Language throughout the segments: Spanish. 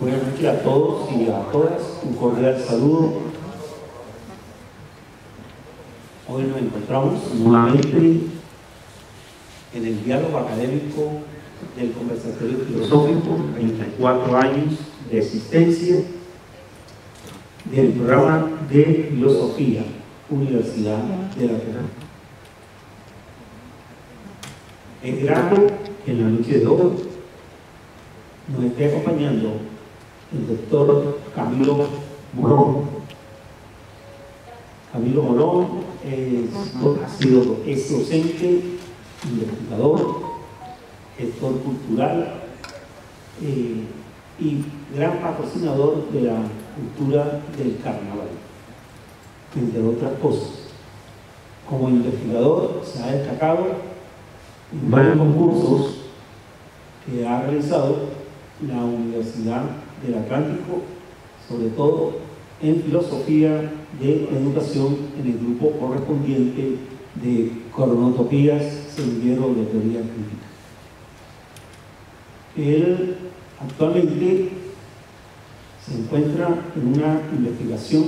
Buenas noches a todos y a todas, un cordial saludo. Hoy nos encontramos nuevamente en el diálogo académico del conversatorio filosófico, 34 años de existencia del programa de filosofía, Universidad de la Tierra. Es grato que en la noche de hoy nos esté acompañando el doctor Camilo Morón. Camilo Morón ha sido docente, investigador, gestor cultural y gran patrocinador de la cultura del carnaval, entre otras cosas. Como investigador se ha destacado en varios concursos que ha realizado la Universidad del Atlántico, sobre todo en filosofía de educación en el grupo correspondiente de Cronotopías, Sendero de Teoría Crítica. Él actualmente se encuentra en una investigación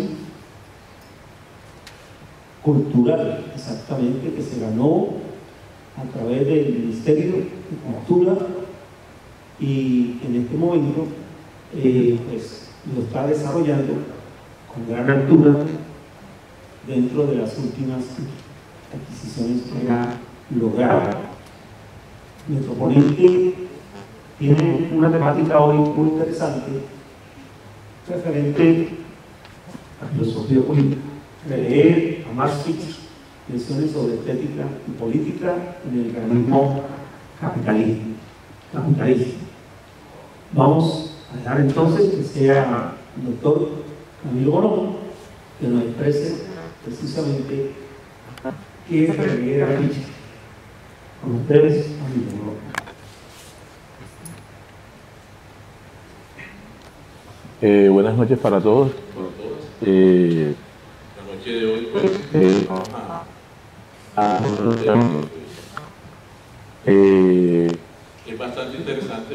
cultural, exactamente, que se ganó a través del Ministerio de Cultura, y en este momento pues lo está desarrollando con gran altura dentro de las últimas adquisiciones que ha logrado. Nuestro ponente tiene una temática hoy muy interesante referente a filosofía política. Leer a Max Fischer lecciones sobre estética y política en el organismo capitalismo. Vamos a dejar entonces que sea el doctor Camilo Morón que nos exprese precisamente qué es leer a Fischer. Con ustedes, Camilo Morón. Buenas noches para todos. La noche de hoy pues, vamos es bastante interesante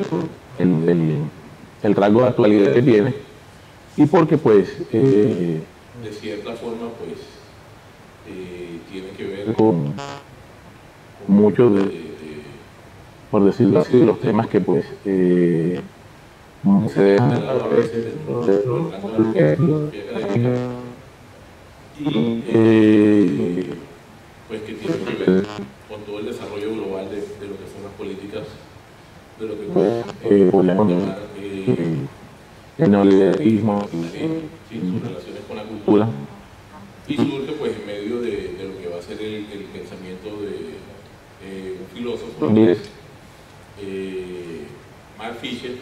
el rango de actualidad que tiene, y porque pues de cierta forma pues tiene que ver con muchos por decirlo así, de los temas que pues se deben a veces dentro del rango de la filosofía académica, y pues que tiene que ver con todo el desarrollo global de lo que son las políticas, de lo que podríamos llamar el neoliberalismo, sus relaciones con la cultura, y surge pues en medio de lo que va a ser el pensamiento de un filósofo, Mark Fisher,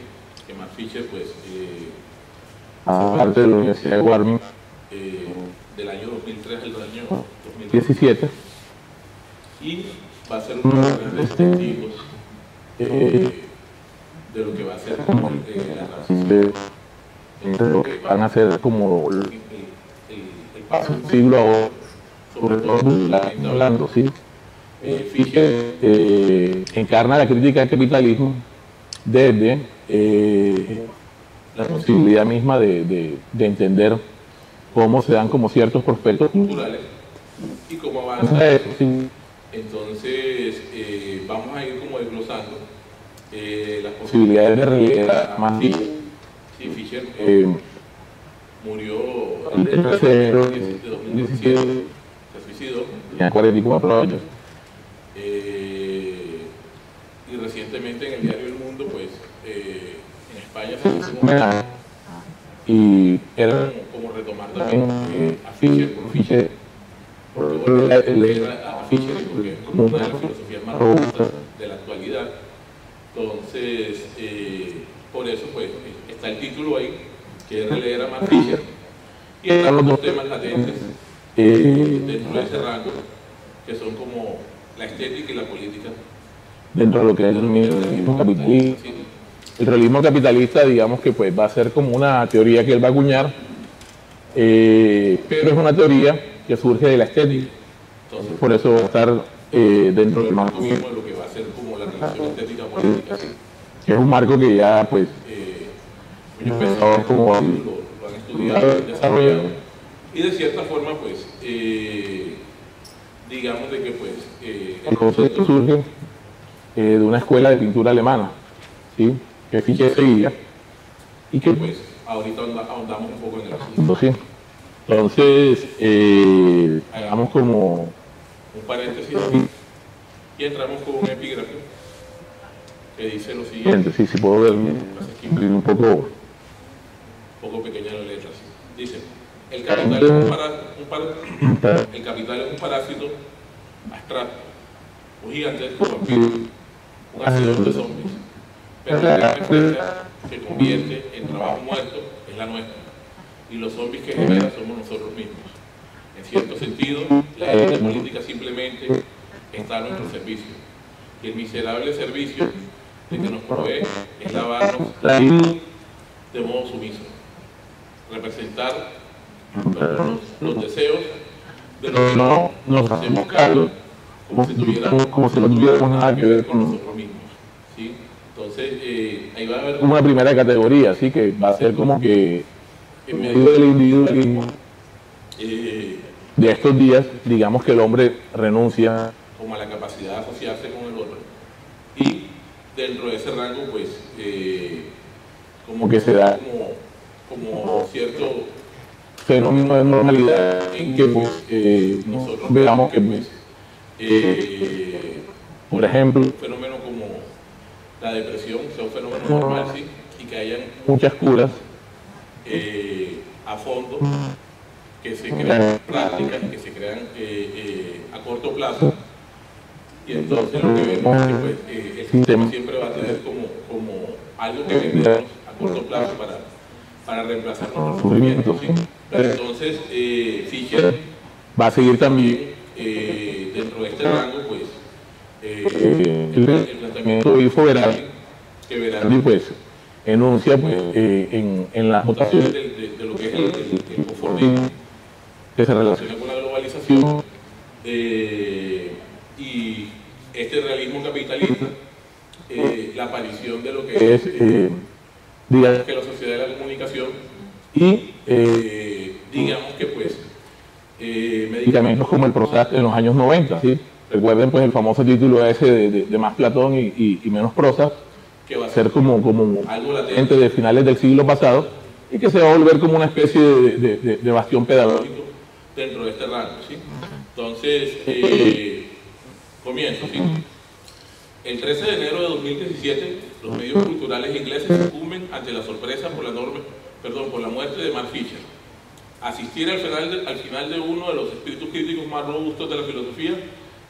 que Mark Fisher pues aparte de la Universidad de Warming, del año 2003 al año 2017, y va a ser uno de los grandes testigos de lo que va a ser como la transición, lo que van a ser como el paso del siglo ahora, sobre todo hablando, ¿sí? Fischer encarna la crítica al capitalismo desde la posibilidad misma de entender cómo se dan como ciertos prospectos culturales y cómo avanza eso. Sí. Entonces vamos a ir como desglosando las posibilidades de realidad más Fischer. Sí, Fischer murió el 2017, de 2017, se suicidó. Tenía 44 años. Y recientemente en el diario El Mundo, pues en España se hizo un homenaje, y era como retomar también a Fischer, porque leer a Fischer porque es como una de las filosofías más robustas de la actualidad. Entonces, por eso pues está el título ahí, que es releer a Mark Fischer, y están los dos temas latentes dentro de ese rango, que son como la estética y la política dentro de lo que es el realismo capitalista. El realismo capitalista, digamos que pues va a ser como una teoría que él va a acuñar, pero es una teoría que surge de la estética. Entonces, por eso va a estar dentro del marco mismo de lo que va a ser como la relación estética política, que es un marco que ya pues muchos pensadores como lo han estudiado, desarrollado, y de cierta forma, pues, digamos de que, pues, el concepto surge de una escuela de pintura alemana, ¿sí? Que Fischer seguía y que, pues, ahorita ahondamos un poco en el asunto. ¿sí? Entonces, hagamos como un paréntesis y entramos con un epígrafe que dice lo siguiente. Sí, puedo ver un poco Pequeña la letra. ¿Sí? Dice, el capital es un parásito abstracto, un gigantesco vampiro, un hacedor de zombies, pero la gran fuerza que convierte en trabajo muerto es la nuestra, y los zombies que genera somos nosotros mismos. En cierto sentido, la élite política simplemente está a nuestro servicio, y el miserable servicio de que nos provee es lavarnos de modo sumiso, representar los deseos de los que no nos hacemos cargo como si no tuviéramos nada que ver con nosotros mismos, ¿sí? Entonces, ahí va a haber una primera categoría, ¿sí? Que va a ser como que en medio del individualismo de estos días, digamos que el hombre renuncia como a la capacidad de asociarse con el otro, y dentro de ese rango, pues, como que se da como cierto fenómeno de normalidad en que pues, nosotros veamos que pues, por ejemplo, un fenómeno como la depresión sea un fenómeno normal, ¿sí? Y que hayan muchas curas a fondo que se crean prácticas que se crean a corto plazo, y entonces lo que vemos es que pues, el sistema siempre va a tener como algo que vendemos a corto plazo para reemplazar nuestros sufrimientos, ¿sí? Pero entonces Fischer va a seguir también dentro de este rango, pues, el planteamiento de Veraldi, que Veraldi pues enuncia pues, en las votaciones de lo que es el conformismo que se relaciona con la globalización y este realismo capitalista, la aparición de lo que es digamos que la sociedad de la comunicación y digamos que pues medicamentos como el Prozac en los años 90, ¿sí? Recuerden pues el famoso título ese de más Platón y menos Prozac, que va a ser como algo latente de finales del siglo pasado y que se va a volver como una especie de bastión pedagógico dentro de este rango, ¿sí? Entonces, comienzo, ¿sí? El 13 de enero de 2017, los medios culturales ingleses sucumben ante la sorpresa por la muerte de Mark Fisher. Asistir al final de uno de los espíritus críticos más robustos de la filosofía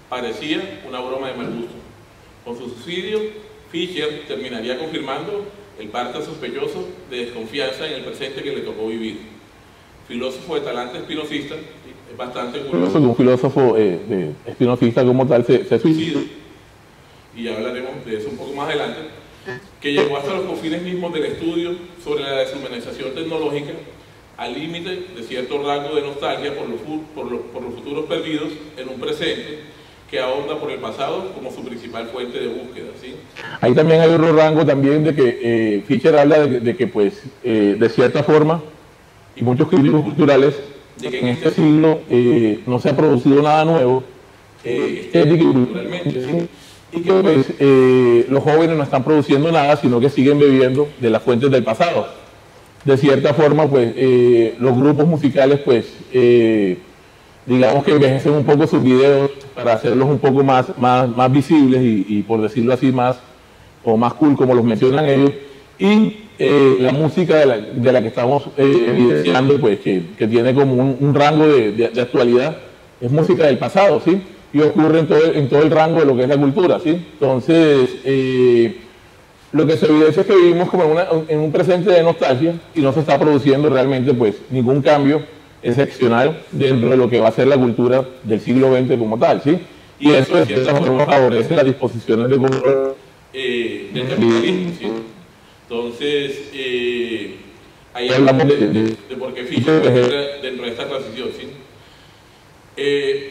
parecía una broma de mal gusto. Con su suicidio, Fischer terminaría confirmando el parte sospechoso de desconfianza en el presente que le tocó vivir. Filósofo de talante espinosista, es bastante curioso que un filósofo espinosista como tal se suicida, y ya hablaremos de eso un poco más adelante, que llegó hasta los confines mismos del estudio sobre la deshumanización tecnológica, al límite de cierto rango de nostalgia por los futuros perdidos en un presente que ahonda por el pasado como su principal fuente de búsqueda, ¿sí? Ahí también hay otro rango también de que Fischer habla de que pues de cierta forma, y muchos críticos culturales, de que en este siglo no se ha producido nada nuevo estética y culturalmente, ¿sí? Y que pues, los jóvenes no están produciendo nada, sino que siguen bebiendo de las fuentes del pasado. De cierta forma, pues, los grupos musicales, pues, digamos que envejecen un poco sus videos para hacerlos un poco más visibles y por decirlo así, más cool, como los mencionan ellos. Y la música de la que estamos evidenciando, pues, que tiene como un rango de actualidad, es música del pasado, ¿sí? Y ocurre en todo el rango de lo que es la cultura, ¿sí? Entonces, lo que se evidencia es que vivimos como en un presente de nostalgia y no se está produciendo realmente pues ningún cambio excepcional dentro de lo que va a ser la cultura del siglo XX como tal, ¿sí? Y eso de cierta forma favorece las disposiciones de control del capitalismo, ¿sí? Entonces, ahí hablamos de por qué Fischer dentro de esta transición, ¿sí?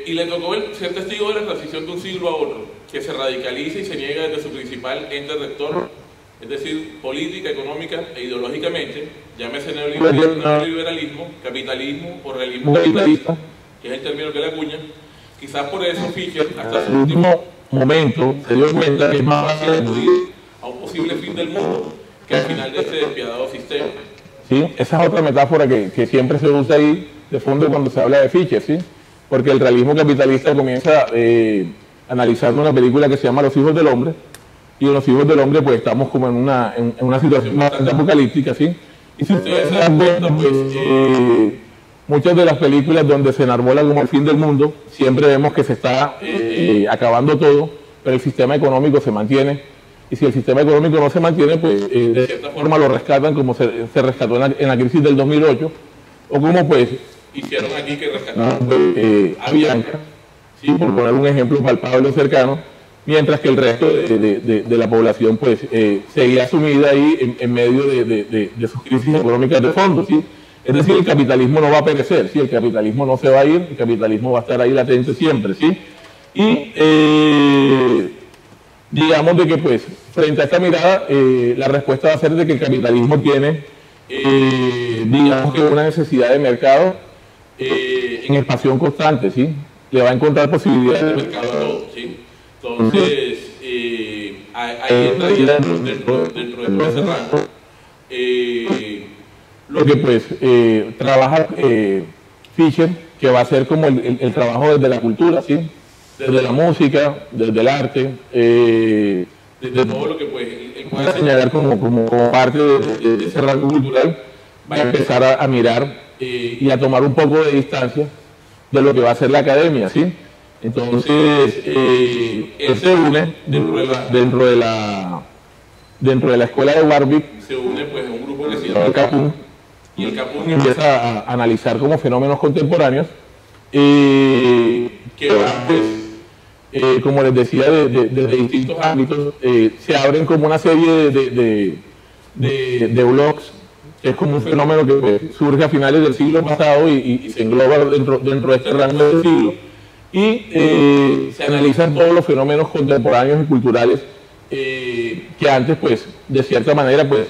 Y le tocó ser testigo de la transición de un siglo a otro, que se radicaliza y se niega desde su principal ente rector es decir, política, económica e ideológicamente, llámese neoliberalismo, capitalismo o realismo capitalista, que es el término que le acuña. Quizás por eso Fischer, hasta su último momento, se dio cuenta que es más fácil acudir a un posible fin del mundo que al final de este despiadado sistema. ¿Sí? Esa es otra metáfora que siempre se usa ahí de fondo cuando se habla de Fischer, ¿sí? Porque el realismo capitalista comienza analizando una película que se llama Los hijos del hombre, y en Los hijos del hombre pues estamos como en una situación bastante apocalíptica, ¿sí? Y si ustedes se dan cuenta, pues muchas de las películas donde se enarbola como el fin del mundo, siempre vemos que se está acabando todo, pero el sistema económico se mantiene. Y si el sistema económico no se mantiene, pues de cierta forma lo rescatan como se rescató en la crisis del 2008, o como pues hicieron aquí que rescataron a Bianca, ¿sí? Por poner un ejemplo palpable o cercano, mientras que el resto de la población pues seguía sumida ahí en medio de sus crisis económicas de fondo, ¿sí? Es decir, el capitalismo no va a perecer, ¿sí? El capitalismo no se va a ir, el capitalismo va a estar ahí latente siempre, ¿sí? Y digamos de que pues frente a esta mirada la respuesta va a ser de que el capitalismo tiene digamos que una necesidad de mercado en expansión constante, ¿sí? Le va a encontrar posibilidades de mercado a todo, ¿sí? Entonces ahí entraría dentro de ese rango lo que pues trabaja Fischer, que va a ser como el trabajo desde la cultura, ¿sí? Desde la música, desde el arte, desde todo lo que pues él puede señalar como parte de ese rango cultural, va a empezar a mirar y a tomar un poco de distancia de lo que va a ser la academia, ¿sí? Entonces, él se une dentro de la escuela de Warwick, se une pues a un grupo que se llama el Capun, y el Capun empieza a analizar como fenómenos contemporáneos que van pues, como les decía, desde distintos ámbitos, se abren como una serie de blogs, que es como un fenómeno que pues, surge a finales del siglo pasado y se engloba dentro de este rango del siglo, y se analizan todos los fenómenos contemporáneos y culturales que antes, pues, de cierta manera, pues,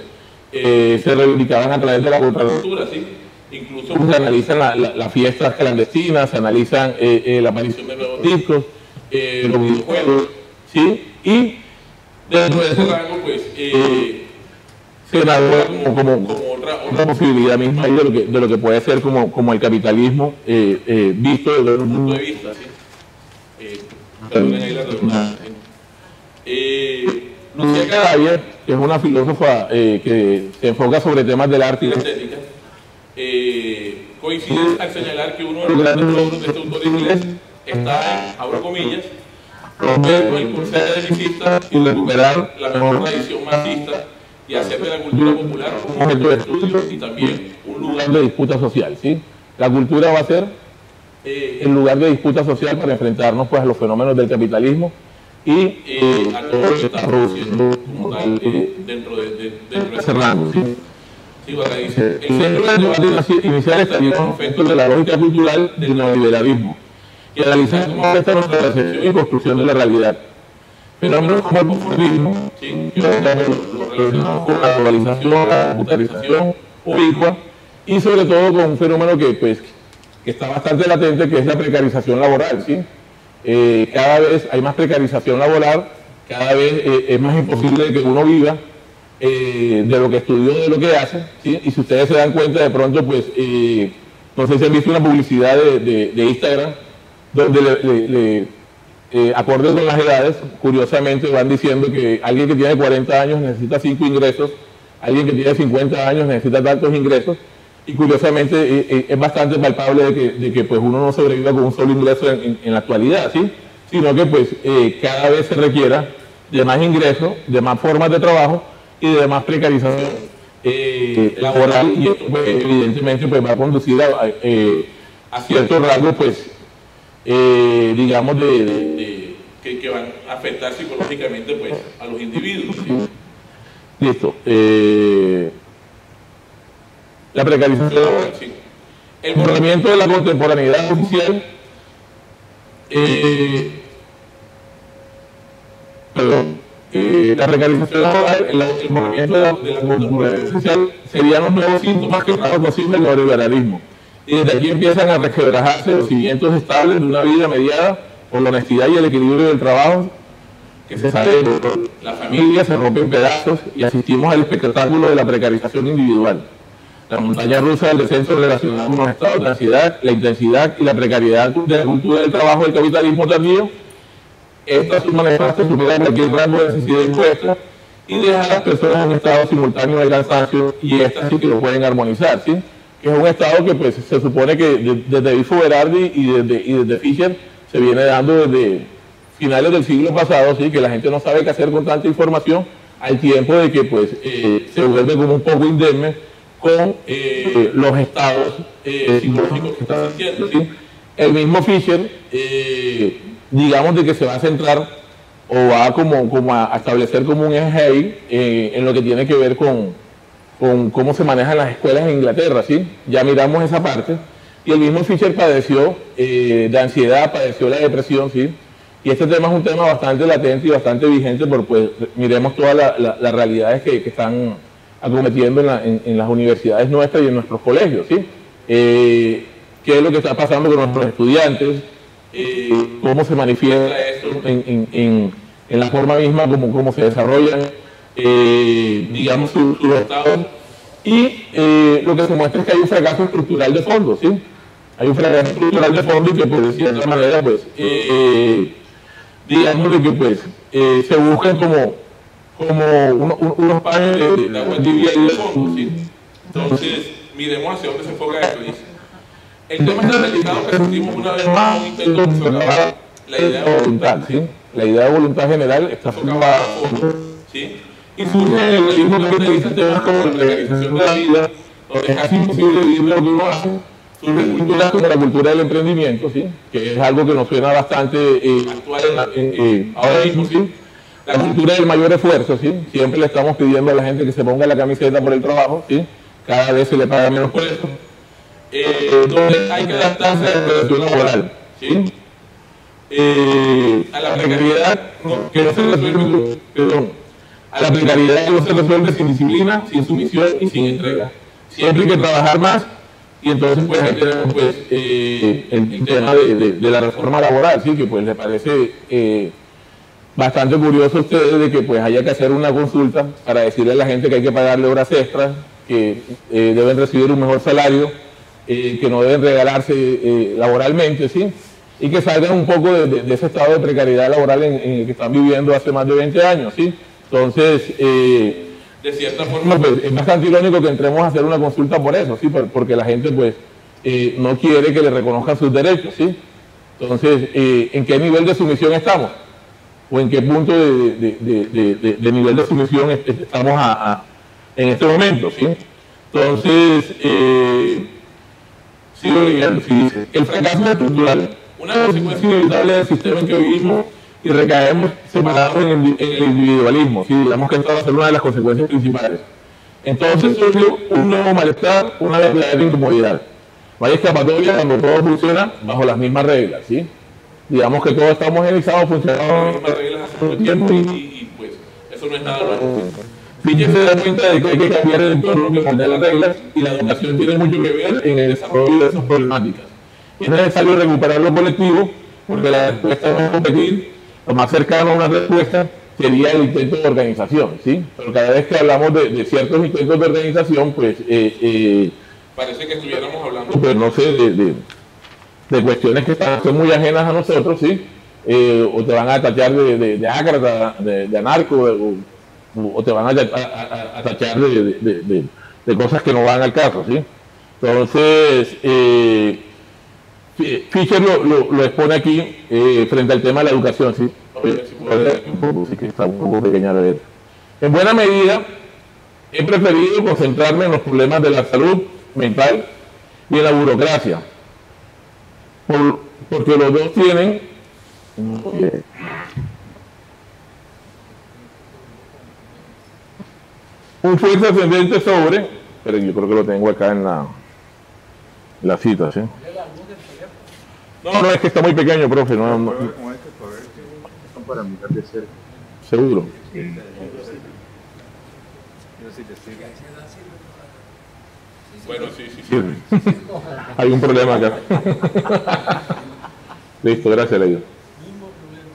se reivindicaban a través de la contracultura, ¿sí? Incluso se analizan las fiestas clandestinas, se analizan la aparición de nuevos discos, los videojuegos, ¿sí? Y dentro de ese rango, pues, se elabora como otra posibilidad misma ahí de lo que puede ser como el capitalismo visto desde un punto de vista, ¿sí? Perdonen ahí la redundancia. Lucía Cadavia, que es una filósofa que se enfoca sobre temas del arte y la estética, coincide al señalar que uno de los grandes logros de este autor inglés está en, abro comillas, romper con el corsé academicista y recuperar la mejor tradición marxista y hacer de la cultura popular un objeto de estudio y también un lugar de disputa social, ¿sí? La cultura va a ser el lugar de disputa social para enfrentarnos pues, a los fenómenos del capitalismo y a todo lo que está produciendo como tal dentro de ese rango. ¿Sí? Sí, acá dice, el centro del debate inicial estaría con efectos de la lógica cultural del neoliberalismo y analizar cómo afecta nuestra percepción y construcción de la realidad. Fenómenos como el conformismo, ¿sí? Que lo relacionamos con la globalización, la computarización ubicua y sobre todo con un fenómeno que está bastante latente, que es la precarización laboral, ¿sí? Cada vez hay más precarización laboral, cada vez es más imposible que uno viva de lo que estudió, de lo que hace, ¿sí? Y si ustedes se dan cuenta de pronto, pues, no sé si han visto una publicidad de Instagram, donde acorde con las edades, curiosamente van diciendo que alguien que tiene 40 años necesita 5 ingresos, alguien que tiene 50 años necesita tantos ingresos, y curiosamente es bastante palpable de que pues, uno no sobreviva con un solo ingreso en la actualidad, ¿sí? Sino que pues, cada vez se requiera de más ingresos, de más formas de trabajo y de más precarización laboral, y esto pues, evidentemente pues, va a conducir a ciertos rasgos, pues, digamos, que van a afectar psicológicamente pues, a los individuos. ¿Sí? Listo. La precarización laboral, sí. El borramiento de la contemporaneidad oficial, perdón, la precarización laboral, el movimiento de la conjuntura social serían los nuevos síntomas que trajo posible el neoliberalismo. Y desde aquí empiezan a resquebrajarse los cimientos estables de una vida mediada por la honestidad y el equilibrio del trabajo, que se sale de la familia, se rompe en pedazos y asistimos al espectáculo de la precarización individual. La montaña rusa del descenso relacionado con los estados de ansiedad, la intensidad y la precariedad de la cultura del trabajo del capitalismo tardío. Esta submanifesta supera cualquier rango de necesidad impuesta y deja a las personas en un estado simultáneo de cansancio, y estas sí que lo pueden armonizar, ¿sí? Que es un estado que pues se supone que desde Bifo Berardi y desde Fischer se viene dando desde finales del siglo pasado, ¿sí? Que la gente no sabe qué hacer con tanta información, al tiempo de que pues se vuelve como un poco indemne con los estados psicológicos que están haciendo, ¿sí? El mismo Fischer, digamos de que se va a centrar o va como a establecer como un eje ahí en lo que tiene que ver con cómo se manejan las escuelas en Inglaterra, ¿sí? Ya miramos esa parte. Y el mismo Fischer padeció de ansiedad, padeció la depresión, ¿sí? Y este tema es un tema bastante latente y bastante vigente, porque pues miremos todas las realidades que están acometiendo en las universidades nuestras y en nuestros colegios, ¿sí? ¿Qué es lo que está pasando con nuestros estudiantes? ¿Cómo se manifiesta esto en la forma misma como se desarrollan, digamos, sus estados? Y lo que se muestra es que hay un fracaso estructural de fondo, ¿sí? Hay un fracaso estructural de fondo y que, pues, de cierta manera, pues, digamos de que, pues, se buscan como unos panes de agua tibia y de fondo, ¿sí? Entonces, miremos hacia dónde se enfoca esto. Dice: el tema está delicado que sentimos una vez más un intento de socavar la idea de voluntad, ¿sí? La idea de voluntad general está socavada a fondo, ¿sí? Y surge el realismo capitalista temas como la precarización de la vida, donde es casi imposible vivir lo que uno hace. Surgen culturas como la cultura del emprendimiento, ¿sí? Que es algo que nos suena bastante actual ahora mismo, ¿sí? La cultura del mayor esfuerzo, ¿sí? Siempre le estamos pidiendo a la gente que se ponga la camiseta por el trabajo, ¿sí? Cada vez se le paga menos por eso. Donde hay que adaptarse a la relación laboral, ¿sí? A la precariedad que no se resuelve, a la precariedad que no se resuelve sin disciplina, sin sumisión y sin entrega. Siempre hay que trabajar más. Y entonces pues ahí tenemos pues el tema de la reforma laboral, ¿sí? Que pues le parece bastante curioso a ustedes de que pues haya que hacer una consulta para decirle a la gente que hay que pagarle horas extras, que deben recibir un mejor salario, que no deben regalarse laboralmente, ¿sí? Y que salgan un poco de ese estado de precariedad laboral en el que están viviendo hace más de 20 años, ¿sí? Entonces, de cierta forma, pues, es bastante irónico que entremos a hacer una consulta por eso, ¿sí? Porque la gente, pues, no quiere que le reconozcan sus derechos, ¿sí? Entonces, ¿en qué nivel de sumisión estamos? ¿O en qué punto de nivel de sumisión estamos en este momento, ¿sí? Entonces, sigo leyendo, sí, dice: el fracaso estructural, una consecuencia inevitable del sistema en que vivimos, y recaemos separados en el individualismo, ¿sí? Digamos que esta va a ser una de las consecuencias principales. Entonces surge un nuevo malestar, una verdadera incomodidad. No hay escapatoria cuando todo funciona bajo las mismas reglas, ¿sí? Digamos que todo está homogeneizado, funcionando bajo las mismas reglas hace mucho tiempo y pues eso no es nada nuevo. Fischer se da cuenta de que hay que cambiar el entorno que moldea las reglas, y la educación tiene mucho que ver en el desarrollo de esas problemáticas. Es necesario recuperar lo colectivo, porque la respuesta no es competir. Lo más cercano a una respuesta sería el intento de organización, ¿sí? Pero cada vez que hablamos de ciertos intentos de organización, pues parece que estuviéramos hablando, pues no sé, de cuestiones que son muy ajenas a nosotros, ¿sí? O te van a tachar de ácrata, de anarco, o te van a tachar de cosas que no van al caso, ¿sí? Entonces, Fischer lo expone aquí frente al tema de la educación, ¿sí? Sí que está un poco pequeña la letra. En buena medida, he preferido concentrarme en los problemas de la salud mental y en la burocracia, porque los dos tienen un fuerte ascendente sobre, pero yo creo que lo tengo acá en la cita, ¿sí? No, es que está muy pequeño, profe. No. Para mirar de cerca. Seguro. Bueno, sí. Hay un problema acá. Listo, gracias, Leido.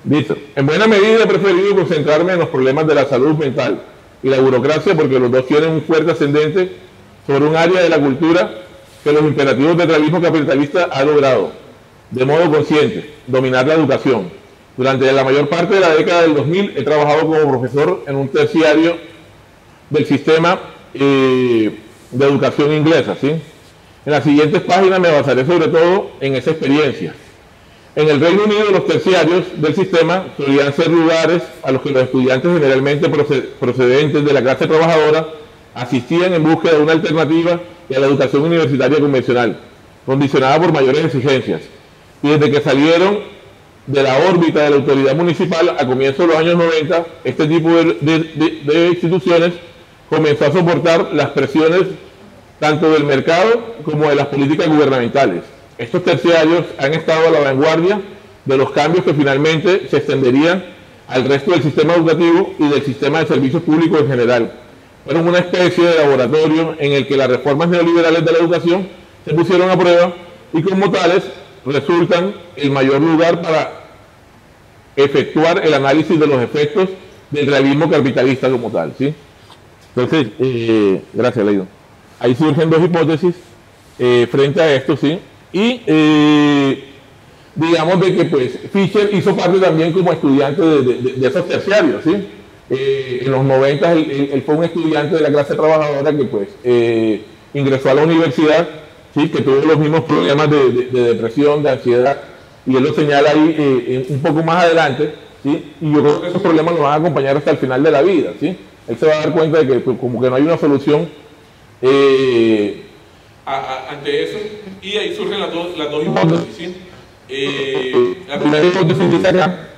Listo. En buena medida he preferido concentrarme en los problemas de la salud mental y la burocracia porque los dos tienen un fuerte ascendente sobre un área de la cultura que los imperativos del realismo capitalista ha logrado, de modo consciente, dominar la educación. Durante la mayor parte de la década del 2000 he trabajado como profesor en un terciario del sistema de educación inglesa, ¿sí? En las siguientes páginas me basaré sobre todo en esa experiencia. En el Reino Unido, los terciarios del sistema solían ser lugares a los que los estudiantes generalmente procedentes de la clase trabajadora asistían en búsqueda de una alternativa a la educación universitaria convencional, condicionada por mayores exigencias. Y desde que salieron de la órbita de la autoridad municipal a comienzos de los años 90, este tipo de instituciones comenzó a soportar las presiones tanto del mercado como de las políticas gubernamentales. Estos terciarios han estado a la vanguardia de los cambios que finalmente se extenderían al resto del sistema educativo y del sistema de servicios públicos en general. Fueron una especie de laboratorio en el que las reformas neoliberales de la educación se pusieron a prueba y como tales resultan el mayor lugar para efectuar el análisis de los efectos del realismo capitalista como tal, ¿sí? Entonces, gracias, Leido. Ahí surgen dos hipótesis frente a esto, ¿sí? Y digamos de que pues Fischer hizo parte también como estudiante de esos terciarios, ¿sí? En los 90 él fue un estudiante de la clase trabajadora que pues ingresó a la universidad, ¿sí? Que tuvo los mismos problemas de depresión, de ansiedad, y él lo señala ahí un poco más adelante, ¿sí? Y yo creo que esos problemas lo van a acompañar hasta el final de la vida, ¿sí? Él se va a dar cuenta de que pues, como que no hay una solución ante eso, y ahí surgen las dos hipótesis, ¿sí? La primera hipótesis dice acá: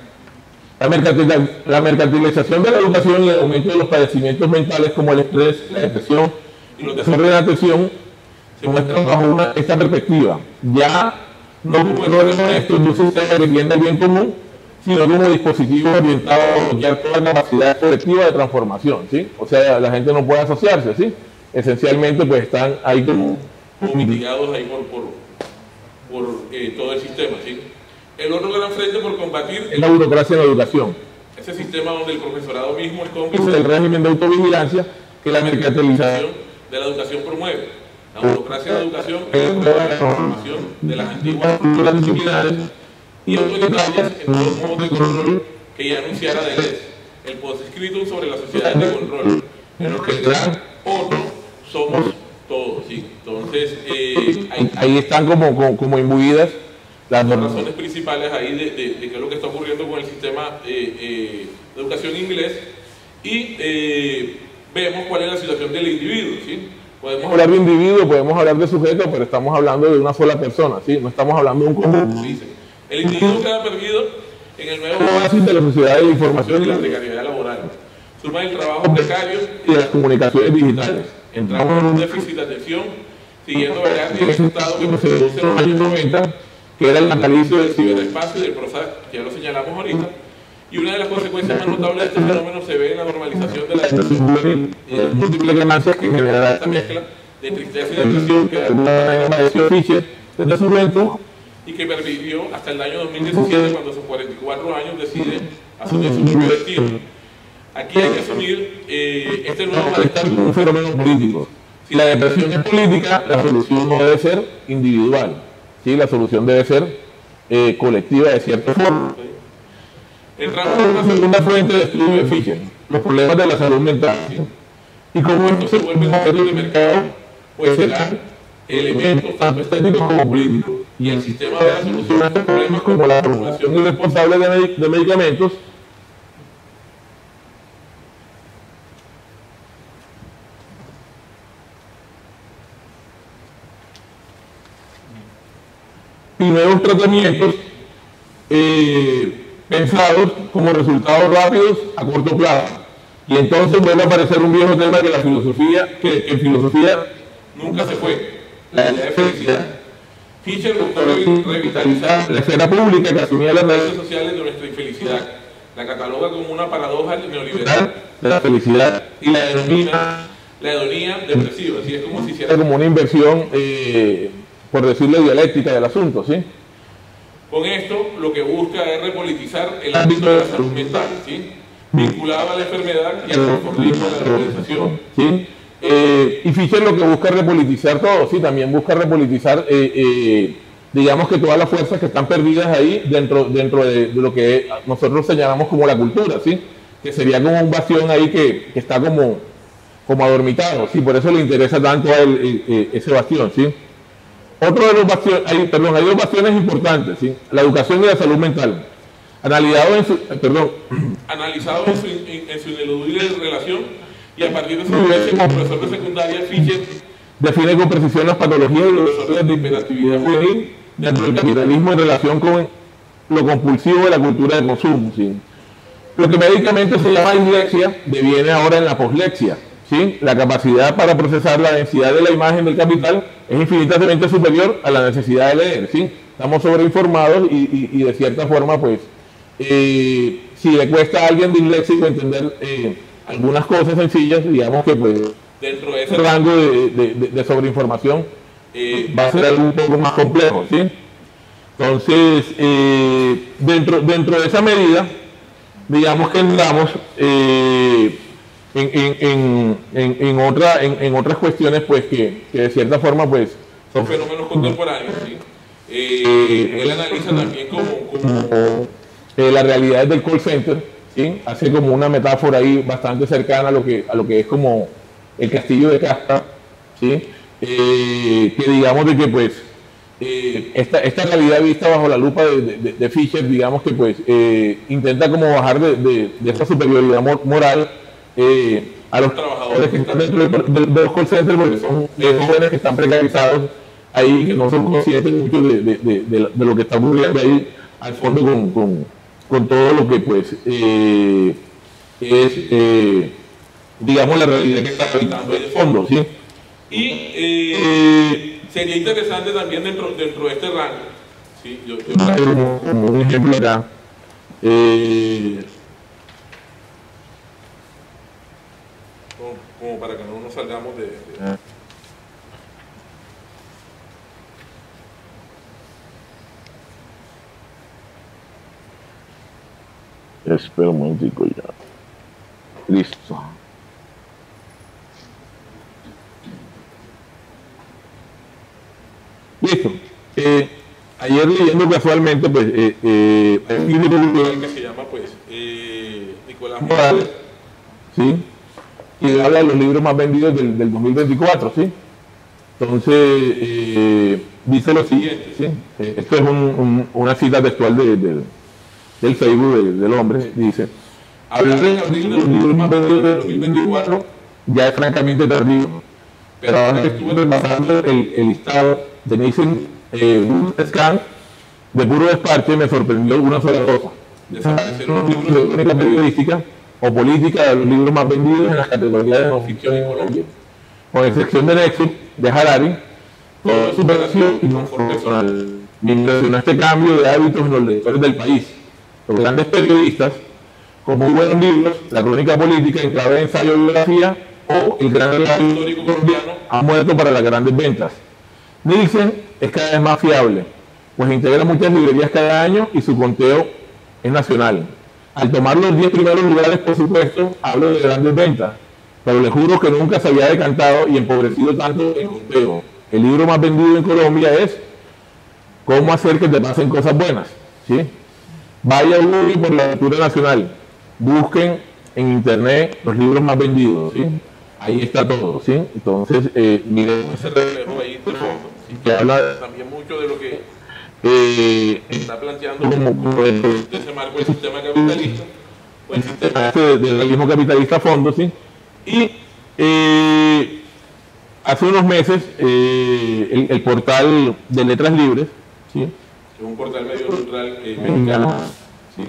la mercantilización de la educación y el aumento de los padecimientos mentales como el estrés, la depresión y los desórdenes de atención se muestran bajo esta perspectiva, ya no como errores honestos de un sistema que tiende al bien común, sino como dispositivos orientados a bloquear toda capacidad colectiva de transformación, ¿sí? O sea, la gente no puede asociarse, ¿sí? Esencialmente pues están ahí como mitigados ahí por todo el sistema, ¿sí? El otro gran frente por combatir es la burocracia en la educación. Ese sistema donde el profesorado mismo es cómplice del régimen de autovigilancia que la mercantilización de la educación promueve. La burocracia en la educación es la transformación de las antiguas estructuras disciplinares y autoritarias en todos modos de control que ya anunciara Deleuze, el posescrito sobre las sociedades de control, en los que el gran otro somos todos, ¿sí? Entonces, ahí están como imbuidas las dos razones principales ahí de qué es lo que está ocurriendo con el sistema de educación inglés, y vemos cuál es la situación del individuo, ¿sí? Podemos hablar de individuo, podemos hablar de sujeto, pero estamos hablando de una sola persona, ¿sí? No estamos hablando de un conjunto. El individuo queda perdido en el nuevo oasis de la sociedad de la información y la precariedad laboral. Suma el trabajo precario y las comunicaciones digitales. Entramos en un déficit de atención, siguiendo el resultado que se produce en los años 90, que era el natalicio del ciberespacio y del PROSAC, que ya lo señalamos ahorita. Y una de las consecuencias más notables de este fenómeno se ve en la normalización de la depresión juvenil y de las múltiples ganancias que generará esta mezcla de tristeza y depresión que de alguna manera padeció Fischer desde su juventud y que pervivió hasta el año 2017, cuando a sus 44 años decide asumir su propio destino. Aquí hay que asumir este nuevo malestar como un fenómeno político. Si la depresión es política, la solución no debe ser individual, ¿sí? La solución debe ser colectiva de cierta forma. Entramos en una segunda fuente de estudio de Fischer, los problemas de la salud mental, ¿sí? Y cómo esto se vuelve objeto de mercado, pues serán elementos tanto estéticos como políticos, y el sistema de la solución a estos problemas, como la formulación irresponsable de medicamentos, y nuevos tratamientos pensados como resultados rápidos a corto plazo. Y entonces vuelve a aparecer un viejo tema que en filosofía nunca se fue, la idea de felicidad. Fischer buscó revitalizar la esfera pública que asumía las redes sociales de nuestra infelicidad, la cataloga como una paradoja neoliberal de la felicidad y la hedonía depresiva, así es como si hiciera como una inversión, por decirlo, dialéctica del asunto, ¿sí? Con esto lo que busca es repolitizar el ámbito de la salud mental, ¿sí? Vinculado a la enfermedad y al conformismo de la globalización, ¿sí? Y Fischer lo que busca es repolitizar todo, ¿sí? También busca repolitizar, digamos que todas las fuerzas que están perdidas ahí dentro de lo que nosotros señalamos como la cultura, ¿sí? Que sería como un bastión ahí que está como adormitado, ¿sí? Por eso le interesa tanto a él ese bastión, ¿sí? Otro de los bastiones, hay dos bastiones importantes, ¿sí? La educación y la salud mental. Analizado en su ineludible relación y a partir de su vivencia como profesor de secundaria, Fischer define con precisión las patologías y los desórdenes de hiperactividad juvenil dentro del capitalismo en relación con lo compulsivo de la cultura de consumo, ¿sí? Lo que médicamente se llama dislexia deviene ahora en la poslexia, ¿sí? La capacidad para procesar la densidad de la imagen del capital es infinitamente superior a la necesidad de leer, ¿sí? Estamos sobreinformados y de cierta forma, pues, si le cuesta a alguien disléxico entender algunas cosas sencillas, digamos que pues, dentro de ese rango de sobreinformación va a ser algo un poco más complejo, ¿sí? Entonces, dentro de esa medida, digamos que entramos en otras cuestiones pues que de cierta forma pues son fenómenos contemporáneos, ¿sí? Él analiza también como la realidad del call center, ¿sí? Hace como una metáfora ahí bastante cercana a lo que es como el castillo de Kafka, ¿sí? Que digamos de que pues esta realidad vista bajo la lupa de Fischer, digamos que pues intenta como bajar de esta superioridad moral a los trabajadores que están dentro de los call centers, porque son jóvenes que están precarizados ahí, que no son conscientes mucho de lo que está ocurriendo ahí al fondo con todo lo que pues es digamos la realidad que está habitando ahí de fondo, ¿sí? Y sería interesante también dentro de este rango, ¿sí? Yo como un ejemplo acá, como para que no nos salgamos de espera un momentico ya. Listo. Listo. Ayer leyendo casualmente, pues, un libro cultural que se llama, pues, Nicolás Morales, ¿sí? Que habla de los libros más vendidos del 2024, ¿sí? Entonces, dice lo siguiente, ¿sí? Esto es una cita textual del Facebook del hombre, dice: hablar en abril de los libros más vendidos del 2024 ya es francamente tardío, pero ahora que estuve repasando el listado de Nielsen Scan de puro despache, me sorprendió una sola cosa: desaparecieron los libros de crónica periodística o política de los libros más vendidos en las categorías de no ficción en Colombia, con excepción de Nexo, de Harari. Todo es superación y confort personal. Me impresionó este cambio de hábitos en los lectores del país. Los grandes periodistas, con muy buenos libros, la crónica política en clave de ensayo y biografía o el gran relato histórico colombiano, han muerto para las grandes ventas. Nielsen es cada vez más fiable, pues integra muchas librerías cada año y su conteo es nacional. Al tomar los 10 primeros lugares, por supuesto, hablo de grandes ventas, pero les juro que nunca se había decantado y empobrecido tanto el conteo. El libro más vendido en Colombia es ¿Cómo hacer que te pasen cosas buenas? ¿Sí? Vaya uno por la lectura nacional, busquen en internet los libros más vendidos, ¿sí? Ahí está todo, ¿sí? Entonces, miren ese reflejo ahí de fondo, ¿sí? Que habla también mucho de lo que está planteando como ese marco del sistema capitalista, o el sistema del realismo capitalista a fondo, ¿sí? Y hace unos meses el portal de Letras Libres, ¿sí? Es un portal medio neutral mexicano, ¿sí?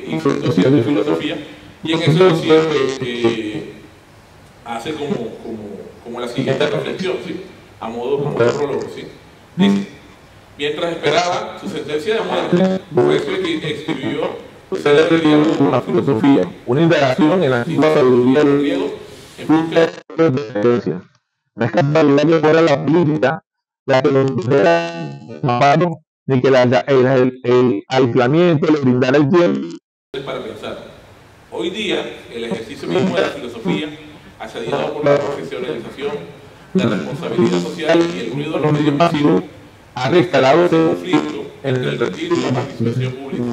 Introducción de filosofía, y en ese dossier hace como la siguiente reflexión, ¿sí? A modo como de prólogo, ¿sí? Dice: mientras esperaba su sentencia de muerte, por eso escribió procede con la filosofía, una indagación en la antigua sabiduría de los griegos en busca de excelencia. No es casualidad que fuera la política la que nos diera mano, ni que el aislamiento le brindara el tiempo para pensar. Hoy día, el ejercicio mismo de la filosofía, asediado por la profesionalización, la responsabilidad social y el ruido de los medios masivos, ha reinstalado ese conflicto entre el retiro y la participación pública.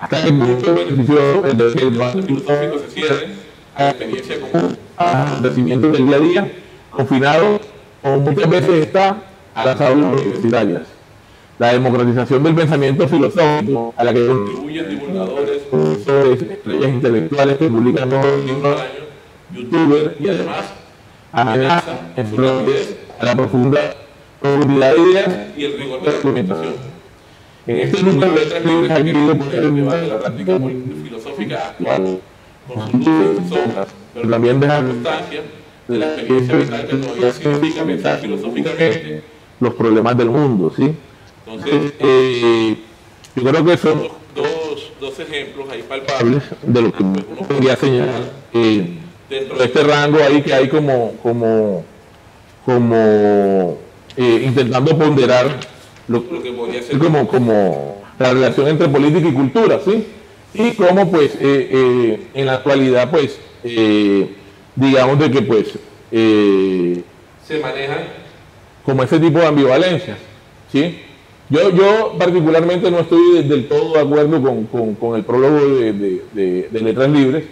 Hasta que el beneficioso, el debate filosófico se cierre a la experiencia común, a acontecimientos del día a día, confinado, como muchas veces está, a las aulas universitarias. La democratización del pensamiento filosófico, a la que contribuyen divulgadores, profesores, estrellas intelectuales que publican nuevos libros al año, youtubers y además amenaza en su rapidez a la profundidad de ideas y el rigor de la argumentación. En este número de Letras Libres ha querido poner el debate de la práctica filosófica actual, con sus luces y sombras, pero también dejar constancia de la experiencia vital que todavía significa pensar filosóficamente los problemas del mundo, ¿sí? Entonces, yo creo que son dos ejemplos ahí palpables de lo que uno podría señalar dentro de este rango ahí que hay como intentando ponderar lo que podría ser como la relación entre política y cultura, ¿sí? Y cómo pues en la actualidad pues digamos de que pues se manejan como ese tipo de ambivalencias, ¿sí? Yo particularmente no estoy del todo de acuerdo con el prólogo de Letras Libres,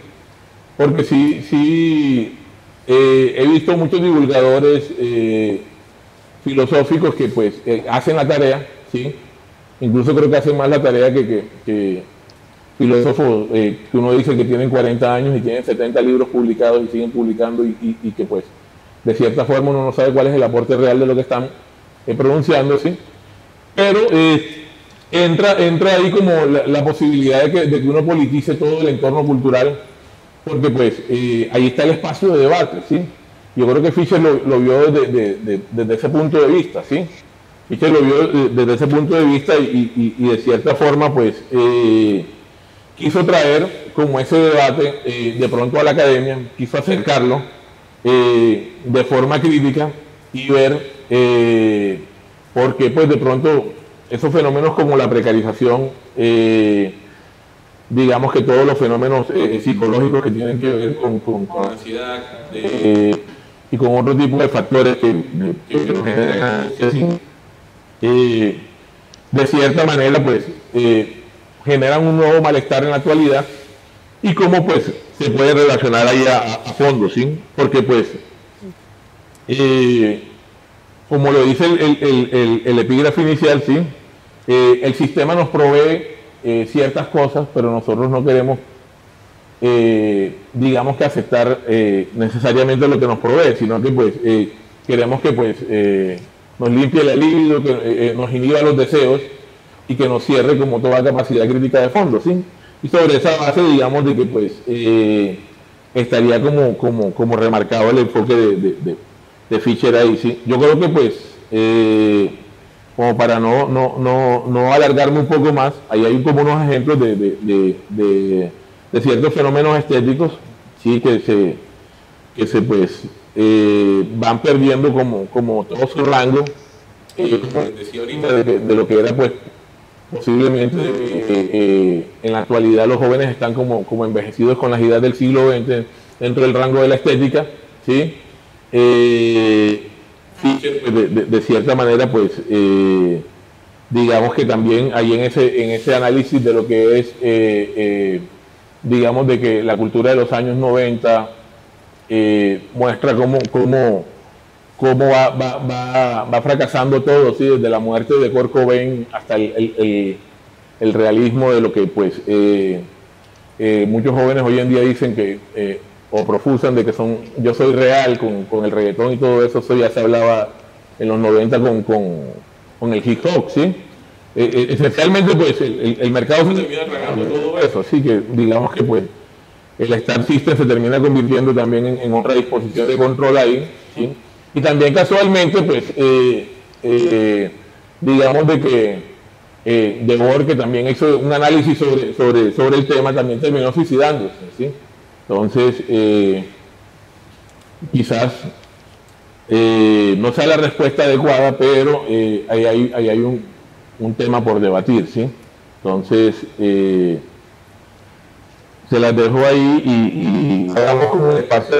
porque sí he visto muchos divulgadores filosóficos que pues hacen la tarea, ¿sí? Incluso creo que hacen más la tarea que filósofos que uno dice que tienen 40 años y tienen 70 libros publicados y siguen publicando y que pues de cierta forma uno no sabe cuál es el aporte real de lo que están pronunciando, ¿sí? Pero entra ahí como la posibilidad de que uno politice todo el entorno cultural, porque pues ahí está el espacio de debate, ¿sí? Yo creo que Fischer lo vio desde ese punto de vista, ¿sí? Fischer lo vio desde ese punto de vista y de cierta forma pues quiso traer como ese debate de pronto a la academia, quiso acercarlo de forma crítica y ver por qué pues de pronto esos fenómenos como la precarización, digamos que todos los fenómenos psicológicos que tienen que ver con ansiedad y con otro tipo de factores que nos generan de cierta manera pues generan un nuevo malestar en la actualidad y cómo pues se puede relacionar ahí a fondo, ¿sí? Porque pues como lo dice el epígrafe inicial, ¿sí? El sistema nos provee ciertas cosas, pero nosotros no queremos digamos que aceptar necesariamente lo que nos provee, sino que pues queremos que pues nos limpie la libido, que nos inhiba los deseos y que nos cierre como toda capacidad crítica de fondo, ¿sí? Y sobre esa base, digamos, de que pues estaría como remarcado el enfoque de Fischer ahí, ¿sí? Yo creo que pues como para no alargarme un poco más, ahí hay como unos ejemplos de ciertos fenómenos estéticos, ¿sí? que se pues van perdiendo como todo su rango, como decía ahorita, de lo que era pues posiblemente en la actualidad los jóvenes están como envejecidos con las ideas del siglo XX dentro del rango de la estética, ¿sí? Fischer de cierta manera pues digamos que también hay en ese análisis de lo que es digamos de que la cultura de los años 90 muestra cómo va fracasando todo, ¿sí? Desde la muerte de Kurt Cobain hasta el realismo de lo que pues muchos jóvenes hoy en día dicen que o profusan de que yo soy real con el reggaetón y todo eso ya se hablaba en los 90 con el hip hop, ¿sí? Esencialmente pues el mercado se termina tragando todo eso, así que digamos que pues el Star System se termina convirtiendo también en otra disposición de control ahí, ¿sí? Y también casualmente pues digamos de que Debord, que también hizo un análisis sobre el tema, también terminó suicidándose, ¿sí? Entonces, quizás no sea la respuesta adecuada, pero ahí hay un tema por debatir, ¿sí? Entonces, se las dejo ahí y hagamos como el espacio